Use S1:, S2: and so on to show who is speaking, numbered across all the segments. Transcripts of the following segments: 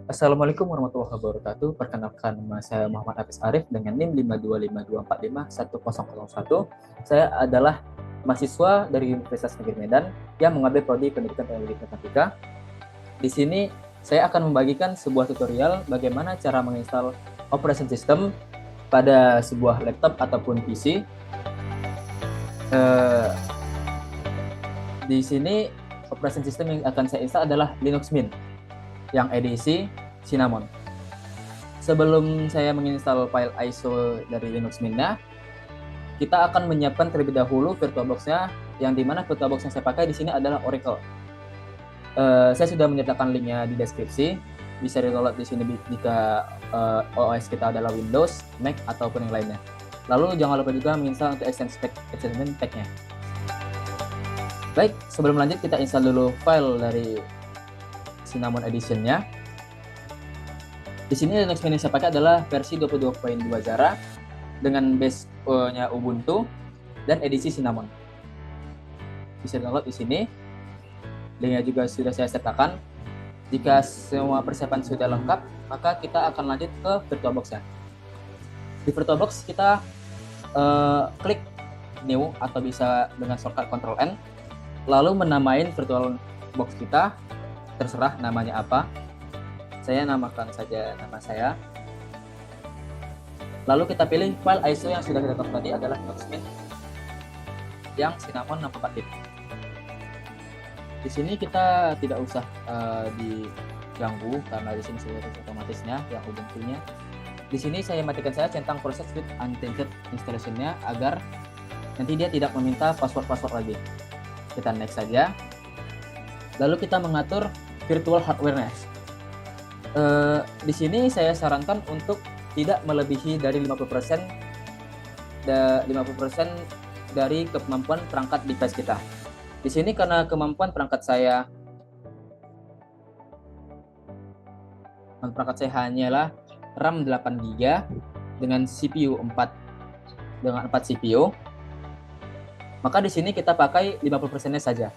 S1: Assalamualaikum warahmatullahi wabarakatuh. Perkenalkan, nama saya Muhammad Hafiz Arif dengan NIM 5252451. Saya adalah mahasiswa dari Universitas Negeri Medan yang mengambil prodi Pendidikan Teknologi Informatika. Di sini saya akan membagikan sebuah tutorial bagaimana cara menginstal operation system pada sebuah laptop ataupun PC. Di sini operation system yang akan saya install adalah Linux Mint yang edisi Cinnamon. Sebelum saya menginstal file ISO dari Linux Mint-nya, kita akan menyiapkan terlebih dahulu VirtualBox-nya, yang dimana VirtualBox yang saya pakai di sini adalah Oracle. Saya sudah menyertakan linknya di deskripsi. Bisa di-download di sini jika OS kita adalah Windows, Mac ataupun yang lainnya. Lalu jangan lupa juga menginstal untuk extension pack-nya. Baik, sebelum lanjut kita install dulu file dari Cinnamon Edition-nya. Di sini Linux Mint yang saya pakai adalah versi 22.2 Zara dengan base-nya Ubuntu dan edisi Cinnamon. Bisa download di sini. Linknya juga sudah saya sertakan. Jika semua persiapan sudah lengkap, maka kita akan lanjut ke VirtualBox-nya. Di VirtualBox kita klik New atau bisa dengan shortcut Ctrl N, lalu menamain VirtualBox kita, terserah namanya apa. Saya namakan saja nama saya. Lalu kita pilih file ISO yang sudah kita download tadi adalah Linux Mint yang Cinnamon 64 bit. Di sini kita tidak usah diganggu karena di sini sudah otomatisnya yang Ubuntu-nya. Di sini saya matikan saja centang proses with untainted installation-nya agar nanti dia tidak meminta password lagi. Kita next saja. Lalu kita mengatur virtual hardware-nya. Di sini saya sarankan untuk tidak melebihi dari 50% dari kemampuan perangkat device kita. Di sini karena kemampuan perangkat saya hanyalah RAM 8GB dengan CPU 4 CPU, maka di sini kita pakai 50%-nya saja.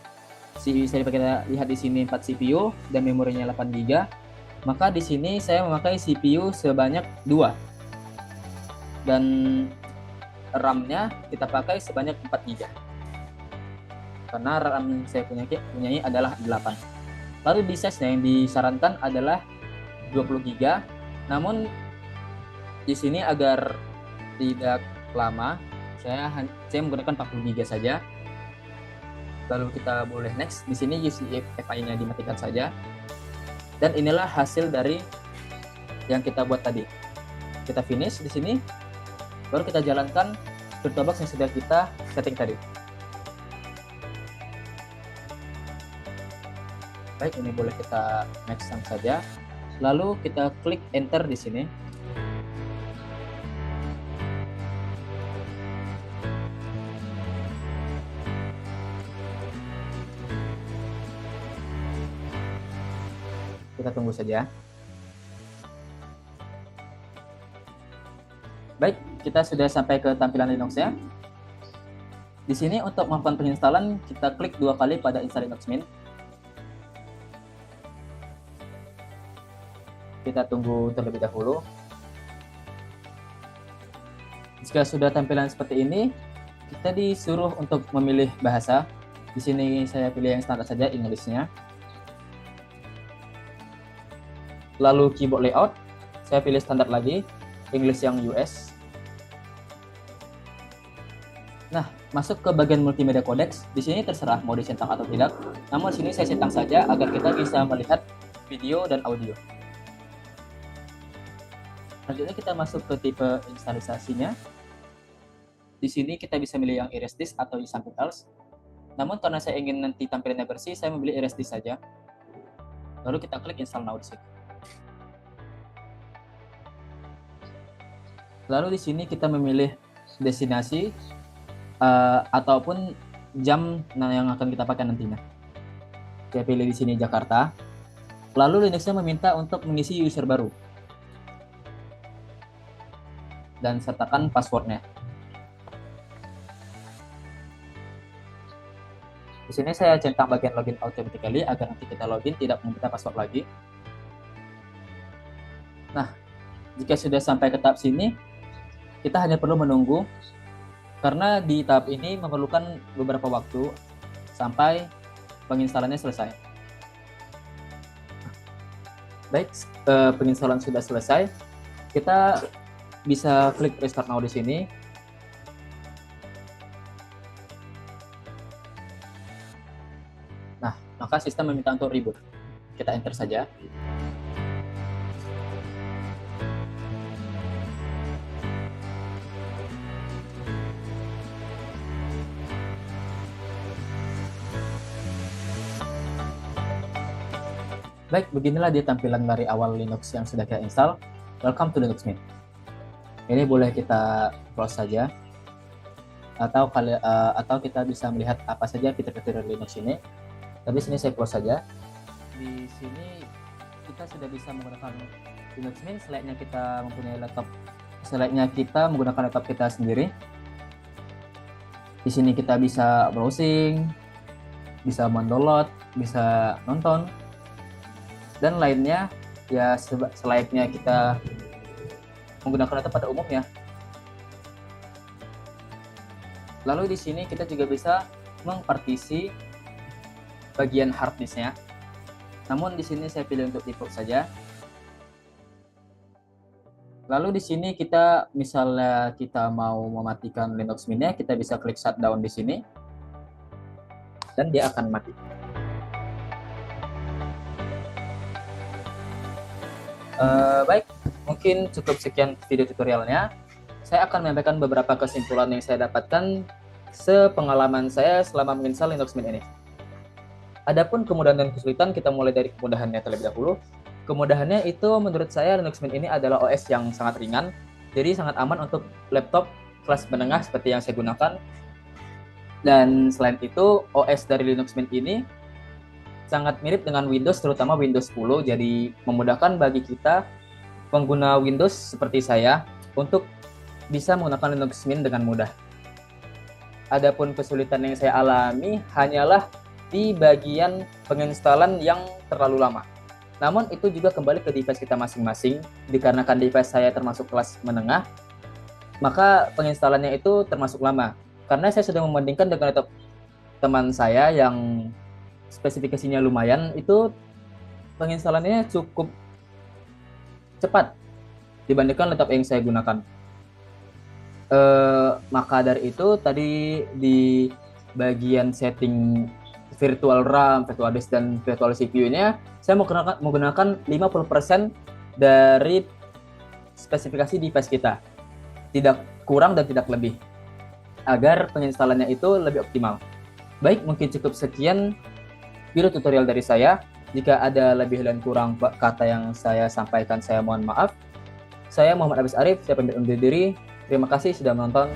S1: Saya pakai lihat di sini 4 CPU dan memorinya 8GB, maka di sini saya memakai CPU sebanyak 2 dan RAM-nya kita pakai sebanyak 4GB. Karena RAM saya punyai adalah 8. Lalu di size-nya yang disarankan adalah 20GB. Namun di sini agar tidak lama, saya menggunakan 40GB saja. Lalu kita boleh next. Di sini UEFI-nya dimatikan saja. Dan inilah hasil dari yang kita buat tadi. Kita finish di sini. Baru kita jalankan VirtualBox yang sudah kita setting tadi. Baik, ini boleh kita next saja. Lalu kita klik enter di sini. Kita tunggu saja. Baik, kita sudah sampai ke tampilan Linux-nya. Di sini untuk melakukan penginstalan, kita klik 2 kali pada install Linux Mint. Kita tunggu terlebih dahulu. Jika sudah tampilan seperti ini, kita disuruh untuk memilih bahasa. Di sini saya pilih yang standar saja, English-nya. Lalu keyboard layout, saya pilih standar lagi, English yang US. Nah, masuk ke bagian multimedia codecs. Di sini terserah mau dicentang atau tidak. Namun di sini saya centang saja agar kita bisa melihat video dan audio. Selanjutnya kita masuk ke tipe instalisasinya. Di sini kita bisa milih yang erase disk atau something else. Namun karena saya ingin nanti tampilannya bersih, saya memilih erase disk saja. Lalu kita klik install now di sini. Lalu di sini kita memilih destinasi ataupun jam yang akan kita pakai nantinya. Saya pilih di sini Jakarta. Lalu Linux-nya meminta untuk mengisi user baru dan sertakan passwordnya. Di sini saya centang bagian login automatically agar nanti kita login tidak meminta password lagi. Nah, jika sudah sampai ke tahap sini, kita hanya perlu menunggu, karena di tahap ini memerlukan beberapa waktu sampai penginstalannya selesai. Baik, penginstalan sudah selesai, kita bisa klik restart now di sini. Nah, maka sistem meminta untuk reboot. Kita enter saja. Baik, beginilah dia tampilan dari awal Linux yang sudah kita install. Welcome to Linux Mint. Ini boleh kita close saja, atau kita bisa melihat apa saja fitur-fitur Linux ini. Tapi sini saya close saja. Di sini kita sudah bisa menggunakan Linux Mint selayaknya kita mempunyai laptop, selayaknya kita menggunakan laptop kita sendiri. Di sini kita bisa browsing, bisa mendownload, bisa nonton, dan lainnya ya selayaknya kita menggunakan laptop pada umumnya. Lalu di sini kita juga bisa mengpartisi bagian hard disknya. Namun di sini saya pilih untuk default saja. Lalu di sini kita misalnya kita mau mematikan Linux Mint-nya, kita bisa klik shutdown di sini dan dia akan mati. Baik, mungkin cukup sekian video tutorialnya. Saya akan menyampaikan beberapa kesimpulan yang saya dapatkan sepengalaman saya selama menginstal Linux Mint ini. Adapun kemudahan dan kesulitan, kita mulai dari kemudahannya terlebih dahulu. Kemudahannya itu menurut saya Linux Mint ini adalah OS yang sangat ringan, jadi sangat aman untuk laptop kelas menengah seperti yang saya gunakan. Dan selain itu, OS dari Linux Mint ini sangat mirip dengan Windows, terutama Windows 10, jadi memudahkan bagi kita pengguna Windows seperti saya untuk bisa menggunakan Linux Mint dengan mudah. Adapun kesulitan yang saya alami hanyalah di bagian penginstalan yang terlalu lama. Namun itu juga kembali ke device kita masing-masing, dikarenakan device saya termasuk kelas menengah, maka penginstalannya itu termasuk lama. Karena saya sudah membandingkan dengan laptop teman saya yang spesifikasinya lumayan, itu penginstalannya cukup cepat dibandingkan laptop yang saya gunakan. Maka dari itu tadi di bagian setting virtual RAM, virtual disk, dan virtual CPU-nya saya menggunakan 50% dari spesifikasi device kita, tidak kurang dan tidak lebih, agar penginstalannya itu lebih optimal. Baik, mungkin cukup sekian video tutorial dari saya. Jika ada lebih dan kurang kata yang saya sampaikan, saya mohon maaf. Saya Muhammad Abis Arif, saya pamit undur diri. Terima kasih sudah menonton.